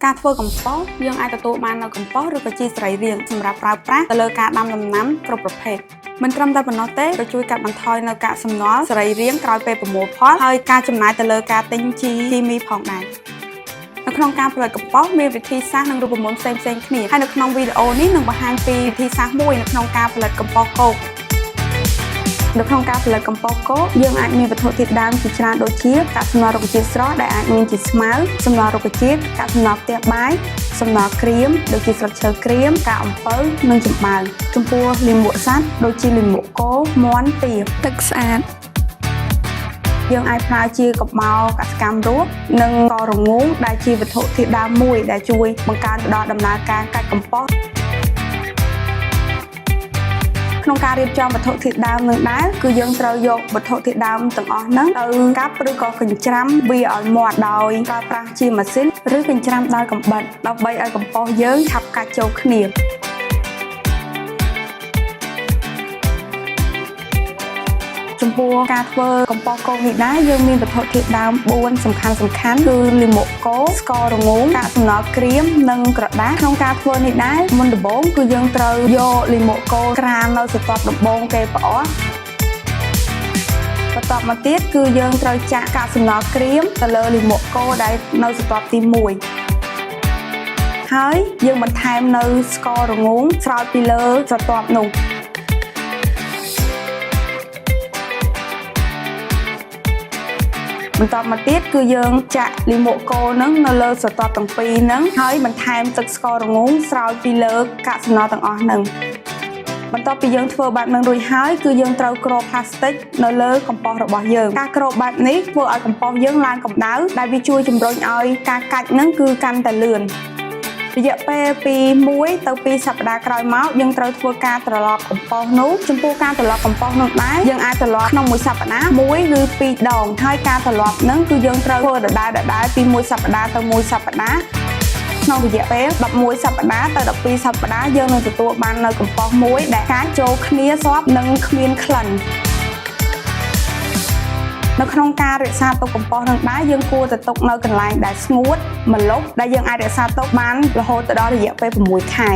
ការធ្វើកំប៉ុស្តយើងអាចទទួលបាននៅកំប៉ុស្តឬក៏ជីសរីរាង្គសម្រាប់ប្រើប្រាស់ទៅលើការដាំដំណាំគ្រប់ប្រភេទមិនត្រឹមតែប៉ុណ្ណោះទេក៏ជួយកាត់បន្ថយនៅកាកសំណល់សរីរាង្គក្រោយពេលប្រមូលផលហើយការចំណាយទៅលើការទិញជីគីមីផងដែរនៅក្នុងការផលិតកំប៉ុស្តមានវិធីសាស្ត្រនិងរូបមន្តផ្សេងៗគ្នាហើយនៅក្នុងវីដេអូនេះនឹងបង្ហាញពីវិធីសាស្ត្រមួយនៅក្នុងការផលិតកំប៉ុស្តគោកនៅក្នុងការផលិតកំប៉ុស្តគោកយើងអាចមានវត្ថុធាតុដើមជាច្រើនដូចជាកាកសំណល់រុក្ខជាតិស្រស់ដែលអាចមានជាស្មៅសំណល់រុក្ខជាតិកាកសំណល់ផ្ទះបាយសំណល់ក្រៀមដូចជាស្លឹកឈើក្រៀមកាកអំពៅនិងចំបើងចំពោះលាមកសត្វដូចជាលាមកគោមាន់ទាទឹកស្អាតយើងអាចប្រើជាកំបោរកសកម្មរស់និងករងូដែលជាវត្ថុធាតុដើមមួយដែលជួយបង្កើនទៅដល់ដំណើរការកាច់កំប៉ុស្តក្នុងការរៀបចំវត្ថុធាតុដើមនឹងដែរគឺយើងត្រូវយកវត្ថុធាតុដើមទាំងអស់ហ្នឹងទៅកាប់ឬក៏កញ្ច្រាំវាឲ្យមាត់ដោយប្រើប្រាស់ជាម៉ាស៊ីនឬកញ្ច្រាំដោយកាំបិតដើម្បីឲ្យកំប៉ុស្តយើងឆាប់កាច់ចូលគ្នាចំពោះការធ្វើកំប៉ុស្តគោកនេះដែរយើងមានវត្ថុធាតុដើម4សំខាន់គឺលាមកគោស្កររងូកាកសំណល់ក្រៀមនិងក្រដាសក្នុងការធ្វើនេះដែរមុនដំបូងគឺយើងត្រូវយកលាមកគោក្រាននៅស្រទាប់ដំបូងគេផ្អស់បន្ទាប់មកទៀតគឺយើងត្រូវចាក់កាកសំណល់ក្រៀមទៅលើលាមកគោដែលនៅស្រទាប់ទី1ហើយយើងបន្ថែមនៅស្កររងូស្រោចពីលើស្រទាប់នោះបន្ទាប់មកទៀតគឺយើងចាក់លាមកគោនឹងនៅលើស្រទាប់ទាំងពីរហ្នឹងហើយបន្ថែមទឹកស្កររងូស្រោចពីលើកាកសំណល់ទាំងអស់ហ្នឹងបន្ទាប់ពីយើងធ្វើបែបហ្នឹងរួចហើយគឺយើងត្រូវគ្របផ្លាស្ទិកនៅលើកំប៉ុស្តរបស់យើងការគ្របបែបនេះធ្វើឲ្យកំប៉ុស្តយើងឡើងកម្ដៅដែលវាជួយជំរុញឲ្យការកាច់ហ្នឹងគឺកាន់តែលឿនរយៈពេលពី1ទៅ2សប្តាហ៍ក្រោយមកយើងត្រូវធ្វើការត្រឡប់កំប៉ុស្តនោះចំពោះការត្រឡប់កំប៉ុស្តនោះដែរយើងអាចត្រឡប់ក្នុងមួយសប្តាហ៍1ឬ2ដងហើយការត្រឡប់ហ្នឹងគឺយើងត្រូវធ្វើដដែលពី1សប្តាហ៍ទៅ1សប្តាហ៍ក្នុងរយៈពេល11សប្តាហ៍ទៅ12សប្តាហ៍យើងនឹងទទួលបាននៅកំប៉ុស្តមួយដែលការចូលគ្នាស្របនិងគ្មានក្លិននៅក្នុងការរក្សាទុកកំប៉ុស្តនឹងដែរយើងគួរតែទុកនៅកន្លែងដែលស្ងួតម្លប់ដែលយើងអាចរក្សាទុកបានរហូតដល់រយៈពេល6ខែ